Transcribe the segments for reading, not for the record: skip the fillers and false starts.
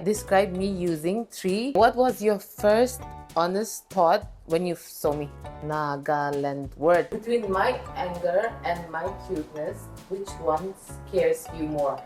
Describe me using 3. What was your first honest thought when you saw me? Nagaland word. Between my anger and my cuteness, which one scares you more?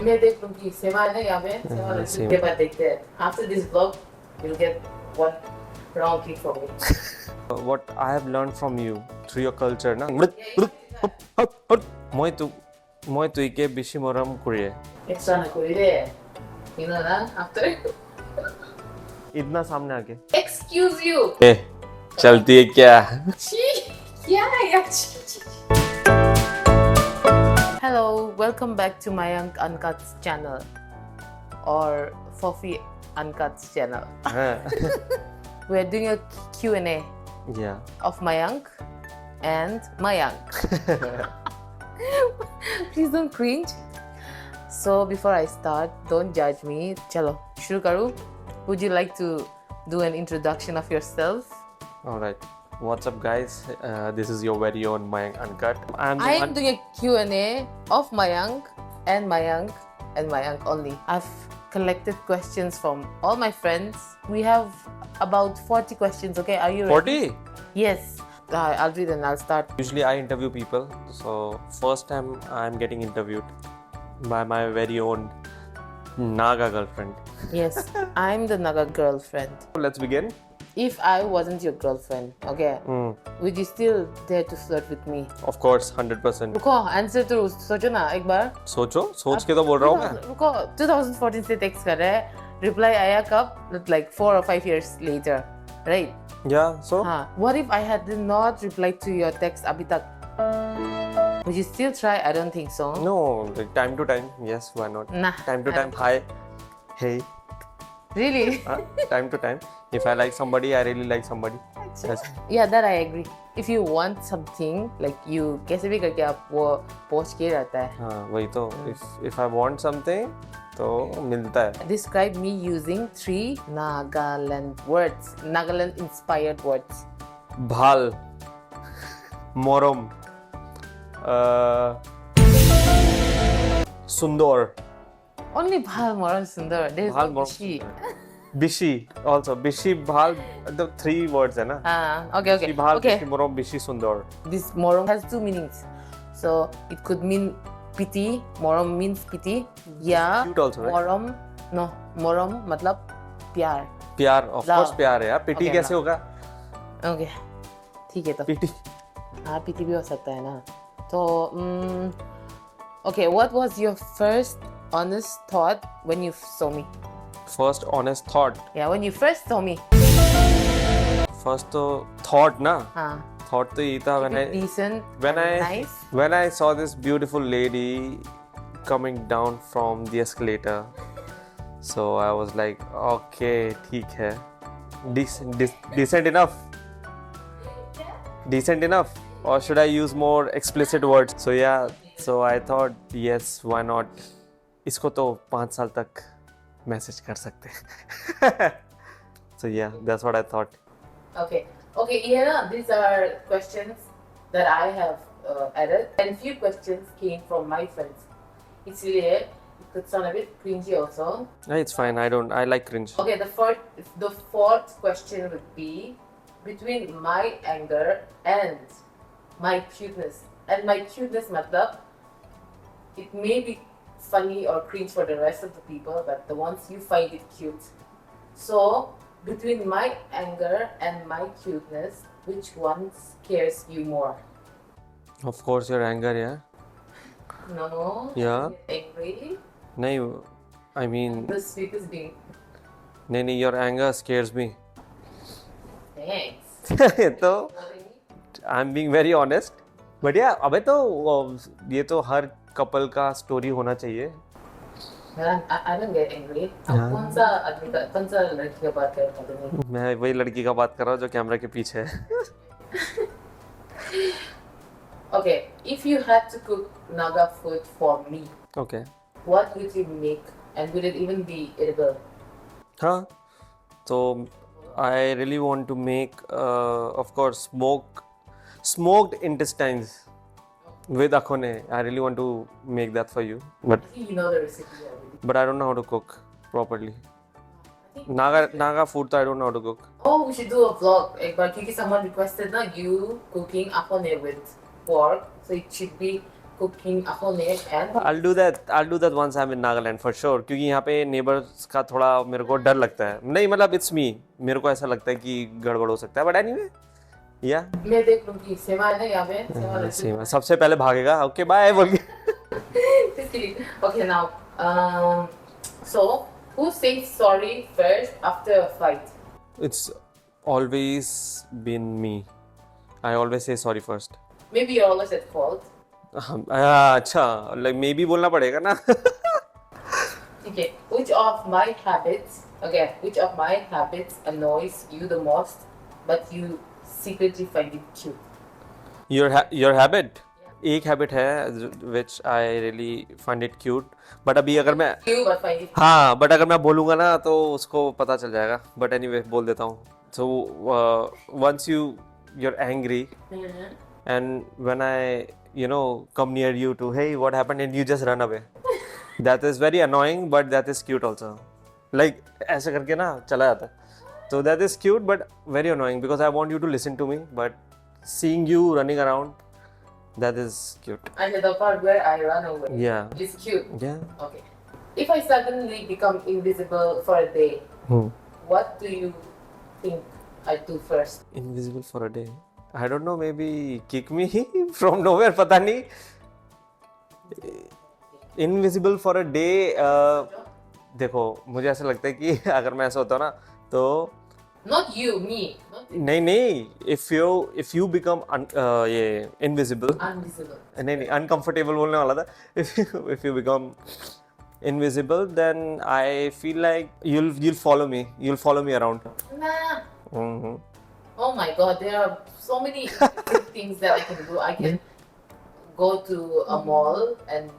मैं देख लूँगी सेवा है ना यहाँ पे सेवा लड़की के बाद देखते हैं. After this vlog, you'll get one round kick from me. What I have learned from you through your culture na moi tuike bishi moram kuriye Extra na कोई you know ना after. इतना सामने आके Excuse you. ए चलती है क्या क्या यार Hello, welcome back to Mayank Uncut's channel or Fofi Uncut's channel. We're doing a Q&A yeah of Mayank and Mayank. Please don't cringe. So before I start, don't judge me. Chalo, shuru karu. Would you like to do an introduction of yourself? all right what's up guys this is your very own Mayank Uncut I am doing a Q&A of Mayank and Mayank and Mayank only. I've collected questions from all my friends. We have about 40 questions. Okay, are you ready? 40 Yes. I'll read and I'll start. usually I interview people so first time I'm getting interviewed by my very own Naga girlfriend. Yes, I'm the Naga girlfriend. Let's begin. If I wasn't your girlfriend, okay, would you still dare to flirt with me? Of course 100% रुको answer तो सोचो ना एक बार. सोच के तो बोल रहा हूँ मैं रुको 2014 से टेक्स्ट कर रहे हैं. रिप्लाई आया कब? Like 4 or 5 years later, right? yeah so हाँ. What if I had not replied to your text अभी तक? Would you still try? I don't think so. no like time to time yes why not Nah. time to time hi hey Really? time to time if I like somebody I really like somebody yes. Yeah, that I agree. If you want something, like you कैसे भी करके आप वो पहुंच के रहता है. हाँ वही तो if I want something तो मिलता है Describe me using 3 Nagaland words. Nagaland inspired words. भाल मोरम सुंदर Only Bhal Moral Sundar. There's भाल no मोरम Bishi. बिशी also बिशी भाल the 3 words है ना Okay. बिशी भाल Okay. बिशी मोरम बिशी सुंदर This moram has 2 meanings. So it could mean pity. Moram means pity. Yeah. cute also right Moram. No. Moram मतलब प्यार. प्यार of Love. course प्यार है यार पिटी Okay, कैसे love. होगा Okay. ठीक है तो. पिटी हाँ पीटी भी हो सकता है ना. तो okay, what was your first honest thought when you saw me? first honest thought Yeah, when you first saw me. first तो thought ना हाँ. thought तो यही था Decent. when and I nice. when I saw this beautiful lady coming down from the escalator, so I was like, okay, ठीक है, decent enough, decent enough, or should I use more explicit words? So yeah, so I thought yes, why not? इसको तो 5 साल तक message कर सकते हैं. So yeah, that's what I thought. Okay. Okay, yeah, these are questions that I have added, and few questions came from my friends. इसलिए it could sound a bit cringy also. It's fine. I like cringe. Okay, the fourth question would be between my anger and my cuteness. And my cuteness matlab, it may be funny or cringe for the rest of the people, but the ones you find it cute. So between my anger and my cuteness, which one scares you more? Of course, your anger, yeah. No. Yeah. Angry? नहीं, I mean, The sweetest being. नहीं, your anger scares me. Thanks. तो I'm being very honest. But yeah, अबे तो ये तो हर couple का story होना चाहिए. I don't get angry. अब कौन सा लड़की का बात कर रहा हूँ? मैं वही लड़की का बात कर रहा हूँ जो कैमरा के पीछे है. Okay, if you had to cook Naga food for me, Okay. what would you make, and would it even be edible? हाँ, तो I really want to make, of course, smoked intestines with akhone. I really want to make that for you, I think you know the recipe already. but I don't know how to cook. properly. I think Naga food, I don't know how to cook. Oh, we should do a vlog. एक बार क्योंकि someone requested ना you cooking ahone with pork, so it should be cooking ahone and I'll do that once I'm in Nagaland for sure. क्योंकि यहाँ पे neighbors का थोड़ा मेरे को डर लगता है. नहीं मतलब it's me. मेरे को ऐसा लगता है कि गड़बड़ हो सकता है. But anyway, yeah. मैं देख लूँगी सेवा है ना यहाँ पे सेवा सेवा सबसे पहले भागेगा. Okay, bye बोल के. Just kidding. Okay, now, so who says sorry first after a fight? It's always been me. I always say sorry first. Maybe you're always at fault. अच्छा like maybe बोलना पड़ेगा ना. Okay, which of my habits annoys you the most, but you secretly find it cute? Your habit. एक habit है which I really find it cute. But अभी अगर मैं Cute, but find it. हाँ but अगर मैं बोलूँगा ना तो उसको पता चल जाएगा. But anyway बोल देता हूँ. So once you're angry Mhm. and when I come near you to hey what happened and you just run away. That is very annoying but that is cute also. Like ऐसे करके ना चला जाता है. So that is cute but very annoying because I want you to listen to me but seeing you running around that is cute. And the part where I run away. Yeah. It's cute. Yeah. Okay. If I suddenly become invisible for a day, what do you think I'd do first? Invisible for a day. I don't know, maybe kick me from nowhere, पता नहीं. Invisible for a day. देखो मुझे ऐसा लगता है कि अगर मैं ऐसा होता ना तो Not you, me. Not नहीं if you become ये invisible invisible. नहीं uncomfortable बोलने वाला था. If you become invisible then I feel like you'll follow me around. Nah. Mm-hmm. Oh my god, there are so many things that I can do. I can go to a mall and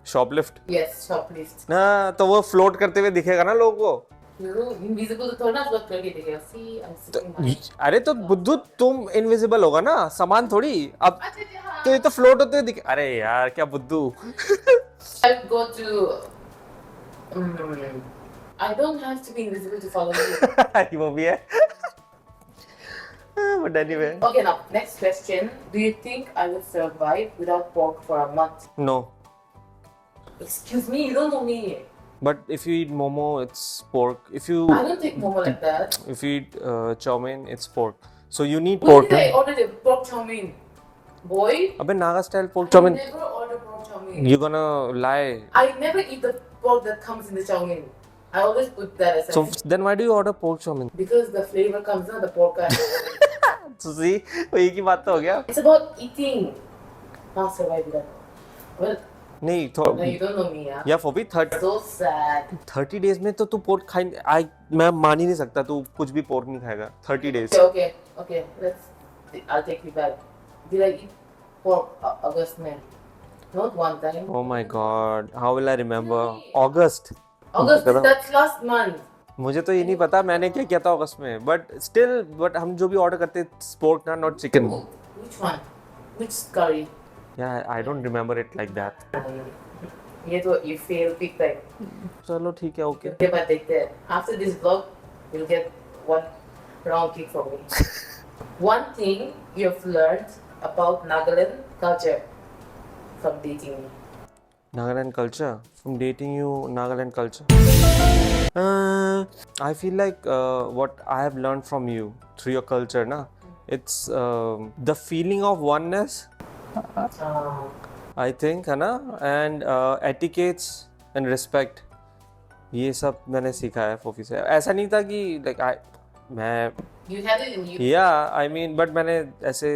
Shoplift. yes, shoplift. हाँ तो वो float करते हुए दिखेगा ना लोगों को. Invisible तो थोड़ा ना float करके दिखेगा. See, I'm sitting my. अरे तो बुद्धू तुम इनविजिबल होगा ना सामान थोड़ी अब तो ये तो फ्लोट होते हुए दिखे. अरे यार क्या बुद्धू. I'll go to. I don't have to be invisible to follow you. वो भी है. But anyway. Okay, now next question. Do you think I would survive without pork for a month? No. Excuse me, you don't know me. But if you eat momo, it's pork. If you I don't take momo like that. eat chow mein, it's pork. So you need When pork. did I order the pork chow mein? Boy, अबे Naga style pork chow I mein. never order pork chow mein. You're gonna lie. I never eat the pork that comes in the chow mein. I always put that aside. So then why do you order pork chow mein? Because the flavor comes out the pork. So see, वो एक ही बात तो हो गया. It's about eating. Not survive that. Well, नहीं no, you don't know me, yeah. या Phoebe 30 So sad. 30 days में तो तू पोर्क खाई मैं मान ही नहीं सकता तू कुछ भी पोर्क नहीं खाएगा 30 days. Okay. I'll take you back. Did I eat pork August में? Not one time. Oh my god, how will I remember? August. August, that's last month. मुझे तो ये नहीं पता मैंने क्या किया था अगस्त में बट हम जो भी ऑर्डर करते पोर्क ना not chicken. Which one? Which curry? Yeah, I don't remember it like that. ये तो you fail big time. चलो ठीक है ओके. Okay, but देखते हैं. After this vlog, you'll get one round kick from me. One thing you've learned about Nagaland culture from dating me. Nagaland culture from dating you. Nagaland culture. I feel like what I have learned from you through your culture ना it's the feeling of oneness. I think है ना and etiquettes and respect ये सब मैंने सीखा है फोफी से. ऐसा नहीं था कि like मैं You had it in you. yeah I mean but मैंने ऐसे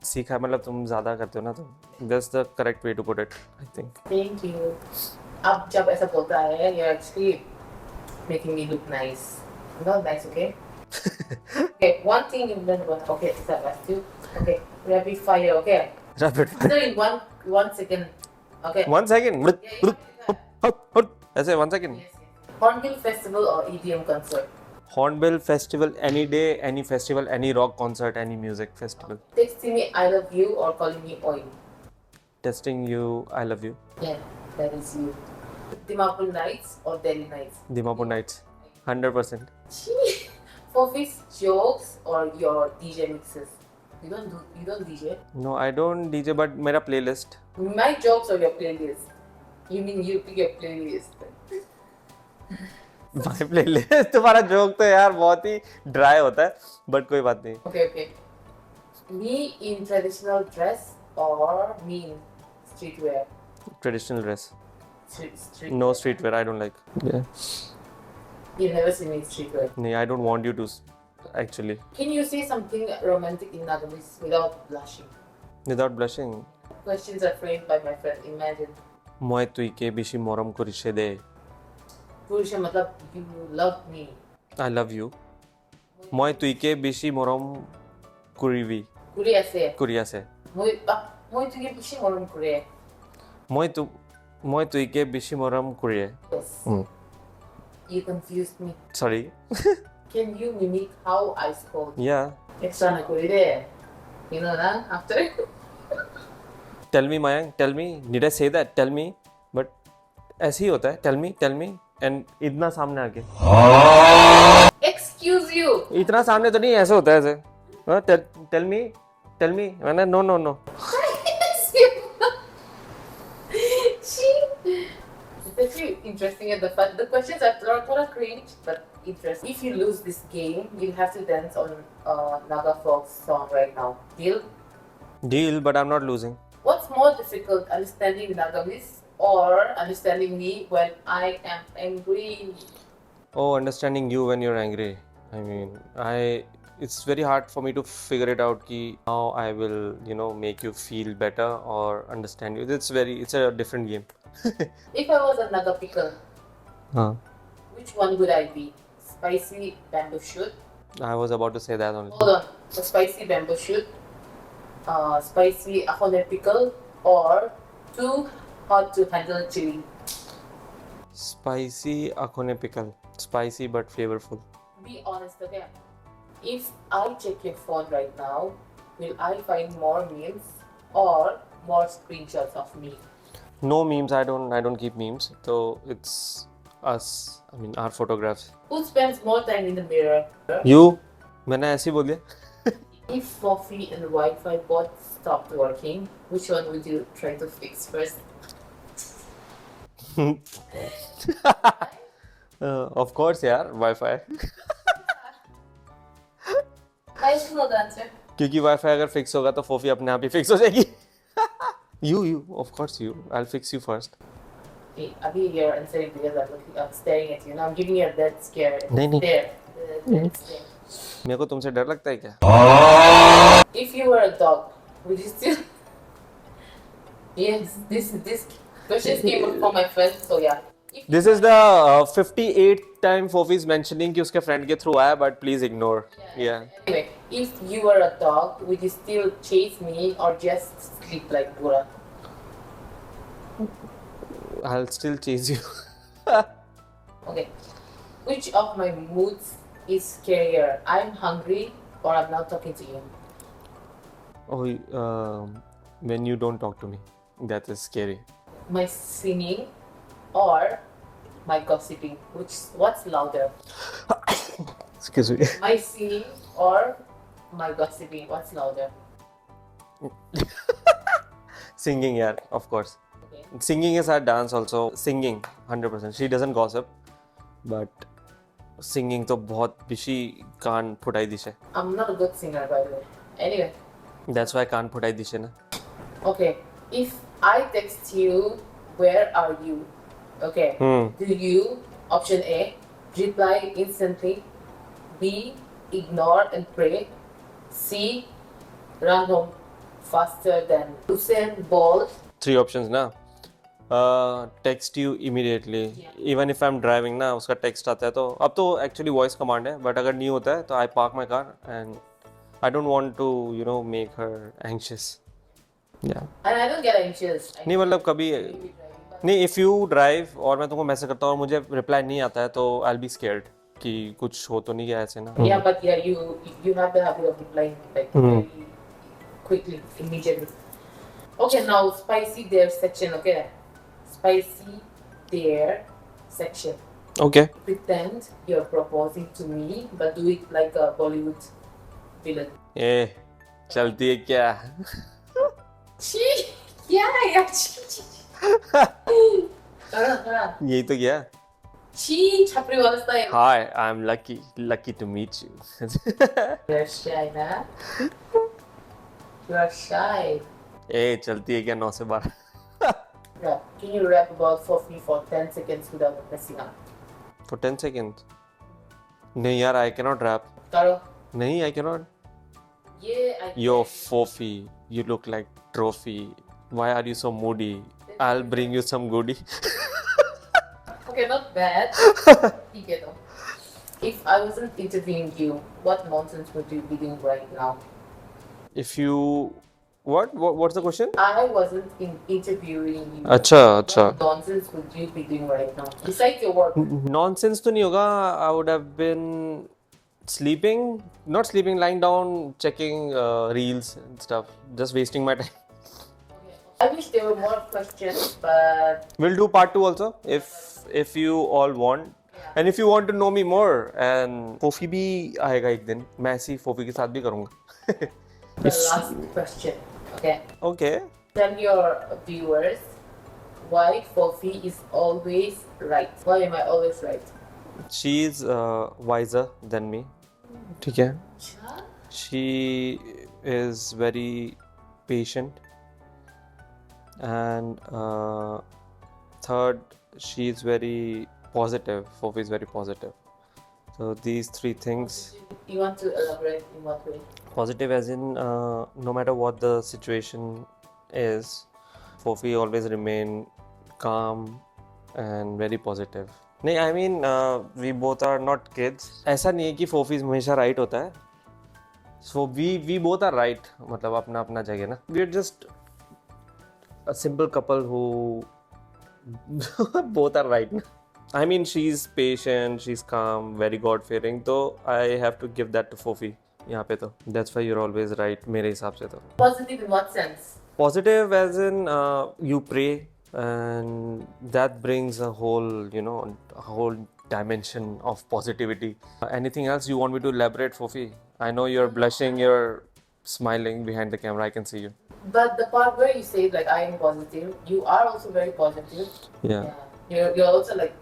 सीखा मतलब तुम ज़्यादा करते हो ना तो that's the correct way to put it I think. Thank you. अब जब ऐसा बोलता है you're actually making me look nice. Not nice, okay? Okay, one thing you learned about. Okay, start last two. Okay, rapid fire. Okay. Rapid fire. So in one second. Okay. 1 second. ऐसे 1 second. Yes. Hornbill Festival or EDM concert? Hornbill Festival any day, any festival, any rock concert, any music festival. Texting me I love you or calling me oi? Testing you, I love you. Yeah, that is you. Dimapur Nights or Delhi Nights? Dimapur Nights, 100%. For which jokes or your DJ mixes? You don't DJ? No, I don't DJ, but मेरा playlist. My jokes or your playlist? You mean you pick your playlist? My playlist. तुम्हारा joke तो यार बहुत ही dry होता है, but कोई बात नहीं. Okay. Me in traditional dress or me in streetwear? Traditional dress. Street. No streetwear. I don't like. Yeah. You never see me in streetwear. No, I don't want you to. Actually. Can you say something romantic in Nagamese without blushing? Without blushing. Questions are framed by my friend. Imagine. Moi tuike bishi moram kurishe de. Purusha matlab you love me. I love you. Moi tuike bishi moram kurivi. Kuriya se. Kuriya se. Moi tuge bishi moram kuriye. Moi tuike bishi moram kuriye. Yes. You confused me. Sorry. Can you mimic how I scold? Yeah. Extra na kuride. You know na after. Tell me, Mayank. Tell me. Did I say that? Tell me. But ऐसे ही होता है. Tell me. And इतना सामने आके. Excuse you. इतना सामने तो नहीं ऐसे होता है ऐसे. हाँ, tell me. मैंने no. It's actually interesting and the questions are sort of cringe but interesting. If you lose this game, you have to dance on Naga folk song right now. Deal? But I'm not losing. What's more difficult, understanding Nagamese or understanding me when I am angry? Oh, understanding you when you're angry. I mean, it's very hard for me to figure it out ki how I will, make you feel better or understand you. It's a different game. If I was a Naga pickle, which one would I be? Spicy bamboo shoot? I was about to say that only. Hold on. A spicy bamboo shoot, spicy ahone pickle, or too hot to handle chili? Spicy akone pickle. Spicy but flavorful. Be honest, okay? If I check your phone right now, will I find more memes or more screenshots of me? No memes. I don't keep memes. So it's us. I mean, our photographs. Who spends more time in the mirror? You. मैंने ऐसे ही बोल दिया. If Fofi and Wi-Fi both stopped working, which one would you try to fix first? Of course, यार. Wi-Fi. I still know the answer. क्योंकि Wi-Fi अगर fix होगा तो फोफी अपने आप ही फिक्स हो जाएगी. You, of course you. I'll fix you first. Hey, Abhi, you're answering because I'm staring at you. Now I'm giving you a dead stare. नहीं. Stare. Dead stare. मेरे को तुमसे डर लगता है क्या? If you were a dog, would you still? Yes, this question came from my friend, so yeah. This is the 58th time Fofi is mentioning कि उसके friend के through आया, but please ignore. Yeah. Anyway, if you were a dog, would you still chase me or just sleep like Bura? I'll still chase you. Okay. Which of my moods is scarier? I'm hungry or I'm not talking to you? Oh, when you don't talk to me, that is scary. My singing or my gossiping? What's louder? Excuse me. My singing or my gossiping? What's louder? Singing, yeah, of course. Okay. Singing is our dance also. Singing, 100%. She doesn't gossip, but singing तो बहुत बिशी कान फुटाई दिशे. I'm not a good singer, by the way. Anyway. That's why कान फुटाई दिशे ना. Okay. If I text you, where are you? Okay. Do you, option A, reply instantly, B, ignore and pray, C, run home faster than Usain Bolt? 3 options ना. Text you immediately. Yeah. Even if I'm driving ना, उसका text आता है तो अब तो actually voice command है, but अगर नहीं होता है तो I park my car and I don't want to make her anxious. Yeah. And I don't get anxious. नहीं मतलब कभी नहीं if you drive और मैं तुमको मैसेज करता हूँ और मुझे reply नहीं आता है तो I'll be scared कि कुछ हो तो नहीं गया ऐसे ना. Yeah, but yeah, you have the habit of replying like very quickly, immediately. Okay, now spicy there section. Okay, spicy their section. Okay. Pretend you're proposing to me, but do it like a Bollywood villain. ए चलती है क्या? Chi, yeah, yeah, chi. यही तो किया. Chi, chapri wala style. Hi, I'm lucky to meet you. You're shy, huh? You're shy. ए चलती है क्या 9 से 12? Yeah. Can you rap about Fofi for 10 seconds without messing up? For 10 seconds. नहीं यार, I cannot rap. Karo. नहीं, I cannot. Yeah, I Yo, Fofi, you look like trophy. Why are you so moody? I'll bring you some goodie. Okay, not bad. Okay, though. If I wasn't interviewing you, what nonsense would you be doing right now? If you... What's the question? I wasn't interviewing you. अच्छा, अच्छा. What nonsense would you be doing right now? Besides your work. Nonsense तो नहीं होगा. I would have been sleeping. Not sleeping, lying down, checking reels and stuff. Just wasting my time. I wish there were more questions, but We'll do part 2 also if you all want. And if you want to know me more, and Fofi भी आएगा एक दिन. मैं ऐसी Fofi के साथ भी करूँगा. the last question. Okay. Okay. Tell your viewers why Fofi is always right. Why am I always right? She's wiser than me. ठीक है. She is very patient. And third, she's very positive. Fofi is very positive. So these 3 things. You want to elaborate in what way? Positive as in no matter what the situation is, Fofi always remain calm and very positive. नहीं, I mean we both are not kids. ऐसा नहीं है कि Fofi हमेशा right होता है. So we both are right. मतलब अपना अपना जगह ना. We are just a simple couple who both are right. I mean, she's patient, she's calm, very God-fearing. So I have to give that to Fofi. यहाँ पे तो. That's why you're always right. मेरे हिसाब से तो. Positive in what sense? Positive as in you pray, and that brings a whole, a whole dimension of positivity. Anything else you want me to elaborate, Fofi? I know you're blushing, you're smiling behind the camera. I can see you. But the part where you say like I am positive, you are also very positive. Yeah. You're also like,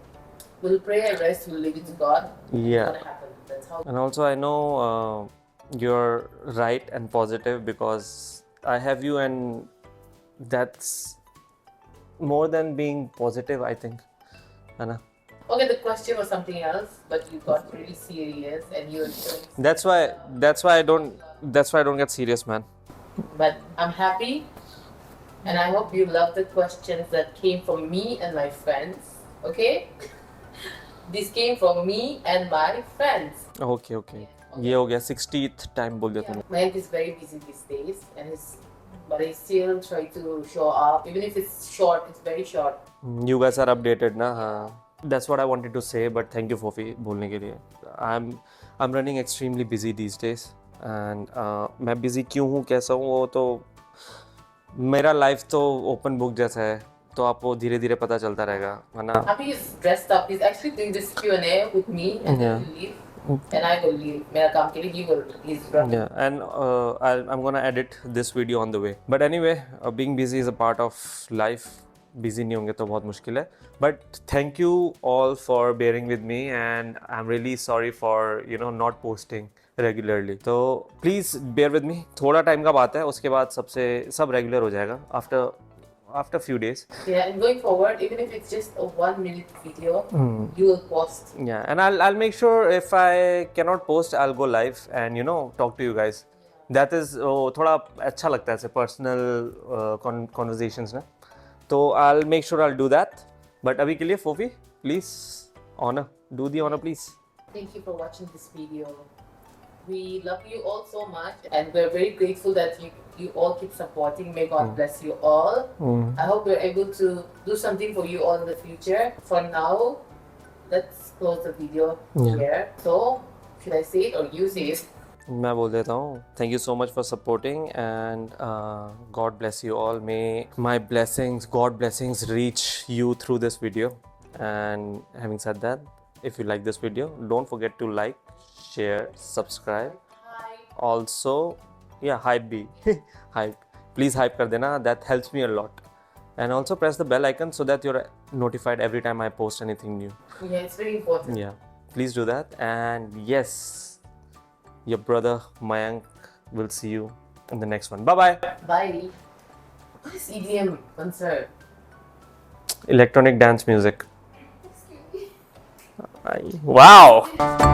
we'll pray and rest, we'll leave it to God. Yeah. It's gonna happen. That's how. And also, I know you're right and positive because I have you, and that's more than being positive, I think. Anna. Okay, the question was something else, but you got really serious and you were showing. That's why I don't get serious, man. But I'm happy, and I hope you love the questions that came from me and my friends. Okay, this came from me and my friends. Okay. ये हो गया 60th time बोल दिया तूने. Mayank is very busy these days, but I still try to show up, even if it's short. It's very short. You guys are updated ना. हाँ. That's what I wanted to say, but thank you Fofi बोलने के लिए. I'm running extremely busy these days, and मैं busy क्यों हूँ कैसा हूँ वो तो मेरा life तो open book जैसा है, तो आपको धीरे धीरे पता चलता रहेगा, है ना? Happy is dressed up. He's actually doing this Q&A with me, and Yeah. he will leave. And I will leave. मेरा काम के लिए he will. He's running. Yeah, and I'm gonna edit this video on the way. But anyway, being busy is a part of life. Busy नहीं होंगे तो बहुत मुश्किल है. But thank you all for bearing with me, and I'm really sorry for not posting regularly. So please bear with me. थोड़ा time का बात है, उसके बाद सब regular हो जाएगा after few days. Yeah, and going forward, even if it's just a 1-minute video, you will post. Yeah, and I'll make sure if I cannot post, I'll go live and talk to you guys. That is थोड़ा अच्छा लगता है ऐसे personal conversations ना. तो I'll make sure I'll do that. But अभी के लिए Fofi, please do the honor please. Thank you for watching this video. We love you all so much, and we're very grateful that you all keep supporting. May God bless you all. I hope we're able to do something for you all in the future. For now, let's close the video here. So, should I say it or you say it? मैं बोल देता हूँ. Thank you so much for supporting, and God bless you all. May my blessings, God blessings reach you through this video. And having said that, if you like this video, don't forget to like, share, subscribe. Hi. Also, yeah, hype bhi. Hype. Please hype kar dena. That helps me a lot. And also press the bell icon so that you're notified every time I post anything new. Yeah, it's very important. Yeah, please do that. And yes, your brother Mayank will see you in the next one. Bye bye. Bye. What is EDM concert? Electronic dance music. Wow.